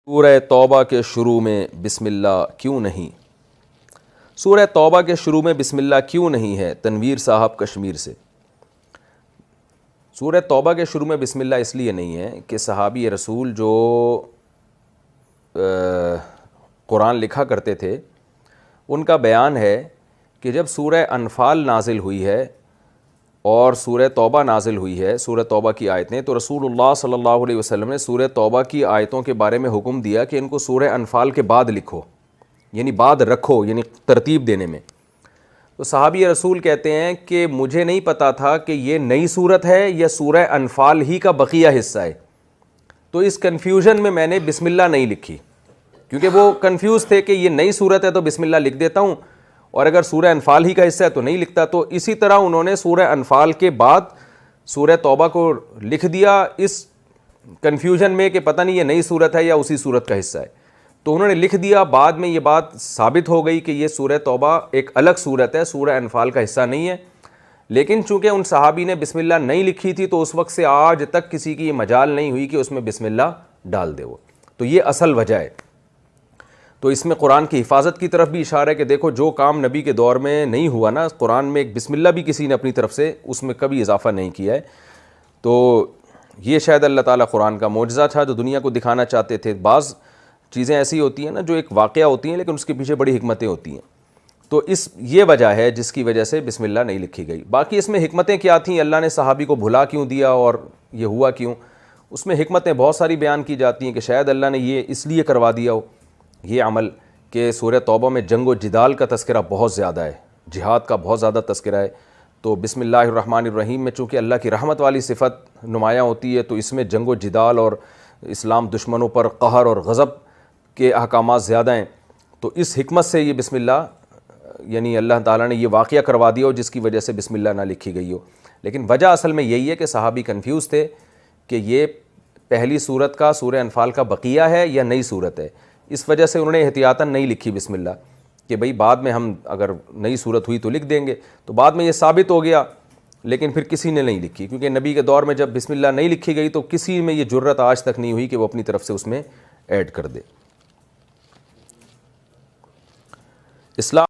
سورہ توبہ کے شروع میں بسم اللہ کیوں نہیں؟ سورہ توبہ کے شروع میں بسم اللہ کیوں نہیں ہے؟ تنویر صاحب کشمیر سے۔ سورہ توبہ کے شروع میں بسم اللہ اس لیے نہیں ہے کہ صحابی رسول جو قرآن لکھا کرتے تھے ان کا بیان ہے کہ جب سورہ انفال نازل ہوئی ہے اور سورہ توبہ نازل ہوئی ہے، سورہ توبہ کی آیتیں، تو رسول اللہ صلی اللہ علیہ وسلم نے سورہ توبہ کی آیتوں کے بارے میں حکم دیا کہ ان کو سورہ انفال کے بعد لکھو، یعنی بعد رکھو، یعنی ترتیب دینے میں۔ تو صحابی رسول کہتے ہیں کہ مجھے نہیں پتا تھا کہ یہ نئی صورت ہے یا سورہ انفال ہی کا بقیہ حصہ ہے، تو اس کنفیوژن میں نے بسم اللہ نہیں لکھی، کیونکہ وہ کنفیوز تھے کہ یہ نئی صورت ہے تو بسم اللہ لکھ دیتا ہوں، اور اگر سورہ انفال ہی کا حصہ ہے تو نہیں لکھتا۔ تو اسی طرح انہوں نے سورہ انفال کے بعد سورہ توبہ کو لکھ دیا اس کنفیوژن میں کہ پتہ نہیں یہ نئی صورت ہے یا اسی صورت کا حصہ ہے، تو انہوں نے لکھ دیا۔ بعد میں یہ بات ثابت ہو گئی کہ یہ سورہ توبہ ایک الگ صورت ہے، سورہ انفال کا حصہ نہیں ہے، لیکن چونکہ ان صحابی نے بسم اللہ نہیں لکھی تھی تو اس وقت سے آج تک کسی کی یہ مجال نہیں ہوئی کہ اس میں بسم اللہ ڈال دے وہ، تو یہ اصل وجہ ہے۔ تو اس میں قرآن کی حفاظت کی طرف بھی اشارہ ہے کہ دیکھو جو کام نبی کے دور میں نہیں ہوا نا، قرآن میں ایک بسم اللہ بھی کسی نے اپنی طرف سے اس میں کبھی اضافہ نہیں کیا ہے، تو یہ شاید اللہ تعالیٰ قرآن کا معجزہ تھا جو دنیا کو دکھانا چاہتے تھے۔ بعض چیزیں ایسی ہوتی ہیں نا جو ایک واقعہ ہوتی ہیں لیکن اس کے پیچھے بڑی حکمتیں ہوتی ہیں، تو یہ وجہ ہے جس کی وجہ سے بسم اللہ نہیں لکھی گئی۔ باقی اس میں حکمتیں کیا تھیں، اللہ نے صحابی کو بھلا کیوں دیا اور یہ ہوا کیوں، اس میں حکمتیں بہت ساری بیان کی جاتی ہیں کہ شاید اللہ نے یہ اس لیے کروا دیا ہو یہ عمل کہ سورہ توبہ میں جنگ و جدال کا تذکرہ بہت زیادہ ہے، جہاد کا بہت زیادہ تذکرہ ہے، تو بسم اللہ الرحمن الرحیم میں چونکہ اللہ کی رحمت والی صفت نمایاں ہوتی ہے تو اس میں جنگ و جدال اور اسلام دشمنوں پر قہر اور غضب کے احکامات زیادہ ہیں، تو اس حکمت سے یہ بسم اللہ یعنی اللہ تعالیٰ نے یہ واقعہ کروا دیا ہو جس کی وجہ سے بسم اللہ نہ لکھی گئی ہو۔ لیکن وجہ اصل میں یہی ہے کہ صحابی کنفیوز تھے کہ یہ پہلی صورت کا سورہ انفال کا بقیہ ہے یا نئی صورت ہے، اس وجہ سے انہوں نے احتیاطاً نہیں لکھی بسم اللہ کہ بھئی بعد میں ہم اگر نئی صورت ہوئی تو لکھ دیں گے، تو بعد میں یہ ثابت ہو گیا لیکن پھر کسی نے نہیں لکھی، کیونکہ نبی کے دور میں جب بسم اللہ نہیں لکھی گئی تو کسی میں یہ جرت آج تک نہیں ہوئی کہ وہ اپنی طرف سے اس میں ایڈ کر دے۔ اسلام